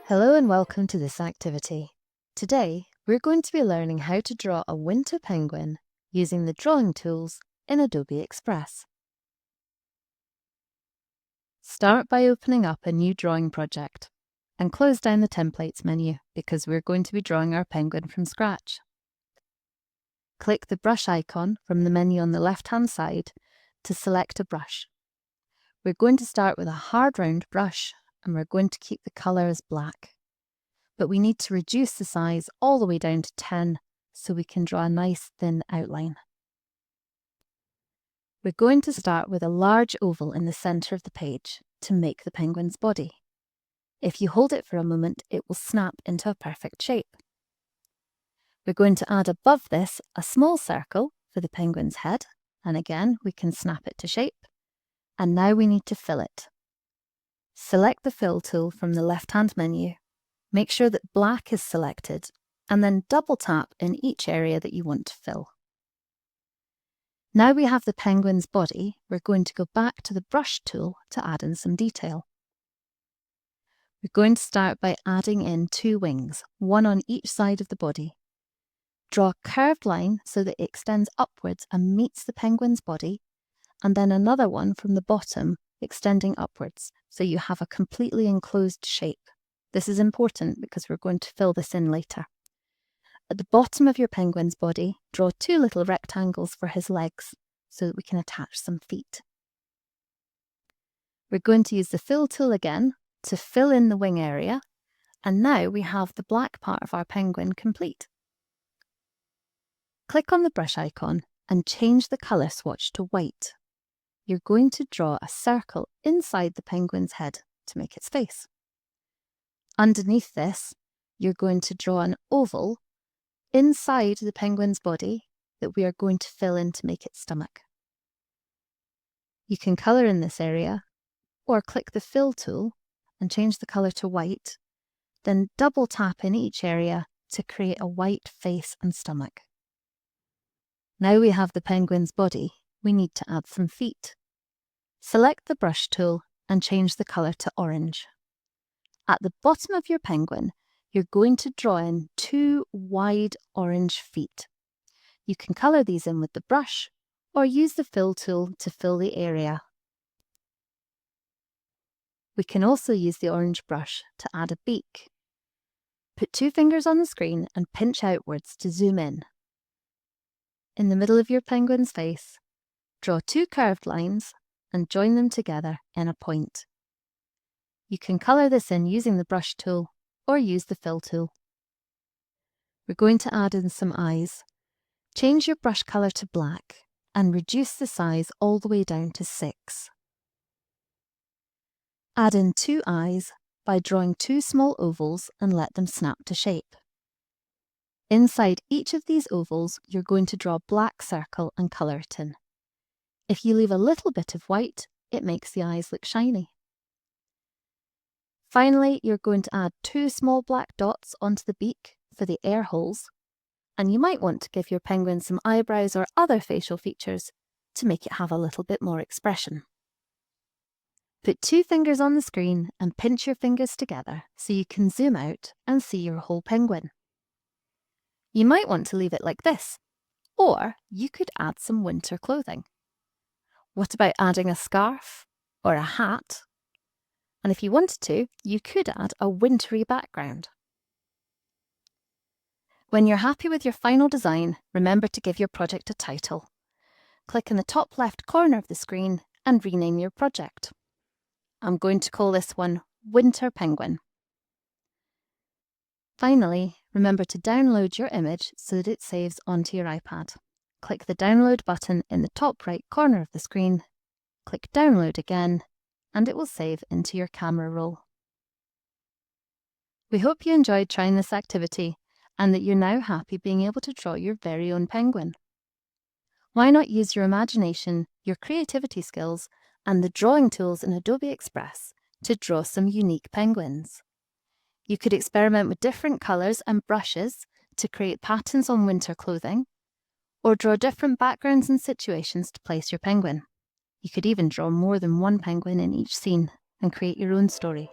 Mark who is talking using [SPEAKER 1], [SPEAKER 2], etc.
[SPEAKER 1] Hello and welcome to this activity. Today, we're going to be learning how to draw a winter penguin using the drawing tools in Adobe Express. Start by opening up a new drawing project and close down the Templates menu because we're going to be drawing our penguin from scratch. Click the brush icon from the menu on the left-hand side to select a brush. We're going to start with a hard round brush and we're going to keep the colour as black. But we need to reduce the size all the way down to 10 so we can draw a nice thin outline. We're going to start with a large oval in the centre of the page to make the penguin's body. If you hold it for a moment, it will snap into a perfect shape. We're going to add above this a small circle for the penguin's head, and again we can snap it to shape. And now we need to fill it. Select the Fill tool from the left-hand menu. Make sure that black is selected and then double tap in each area that you want to fill. Now we have the penguin's body, we're going to go back to the brush tool to add in some detail. We're going to start by adding in 2 wings, one on each side of the body. Draw a curved line so that it extends upwards and meets the penguin's body, and then another one from the bottom extending upwards so you have a completely enclosed shape. This is important because we're going to fill this in later. At the bottom of your penguin's body, draw 2 little rectangles for his legs so that we can attach some feet. We're going to use the Fill tool again to fill in the wing area, and now we have the black part of our penguin complete. Click on the brush icon and change the colour swatch to white. You're going to draw a circle inside the penguin's head to make its face. Underneath this, you're going to draw an oval inside the penguin's body that we are going to fill in to make its stomach. You can colour in this area, or click the Fill tool and change the colour to white, then double tap in each area to create a white face and stomach. Now we have the penguin's body, we need to add some feet. Select the brush tool and change the colour to orange. At the bottom of your penguin, you're going to draw in 2 wide orange feet. You can colour these in with the brush or use the Fill tool to fill the area. We can also use the orange brush to add a beak. Put 2 fingers on the screen and pinch outwards to zoom in. In the middle of your penguin's face, draw 2 curved lines and join them together in a point. You can colour this in using the brush tool or use the Fill tool. We're going to add in some eyes. Change your brush colour to black and reduce the size all the way down to 6. Add in 2 eyes by drawing 2 small ovals and let them snap to shape. Inside each of these ovals, you're going to draw a black circle and colour it in. If you leave a little bit of white, it makes the eyes look shiny. Finally, you're going to add 2 small black dots onto the beak for the air holes, and you might want to give your penguin some eyebrows or other facial features to make it have a little bit more expression. Put 2 fingers on the screen and pinch your fingers together so you can zoom out and see your whole penguin. You might want to leave it like this, or you could add some winter clothing. What about adding a scarf or a hat? And if you wanted to, you could add a wintry background. When you're happy with your final design, remember to give your project a title. Click in the top left corner of the screen and rename your project. I'm going to call this one Winter Penguin. Finally, remember to download your image so that it saves onto your iPad. Click the download button in the top right corner of the screen, click download again, and it will save into your camera roll. We hope you enjoyed trying this activity and that you're now happy being able to draw your very own penguin. Why not use your imagination, your creativity skills, and the drawing tools in Adobe Express to draw some unique penguins? You could experiment with different colours and brushes to create patterns on winter clothing, or draw different backgrounds and situations to place your penguin. You could even draw more than one penguin in each scene and create your own story.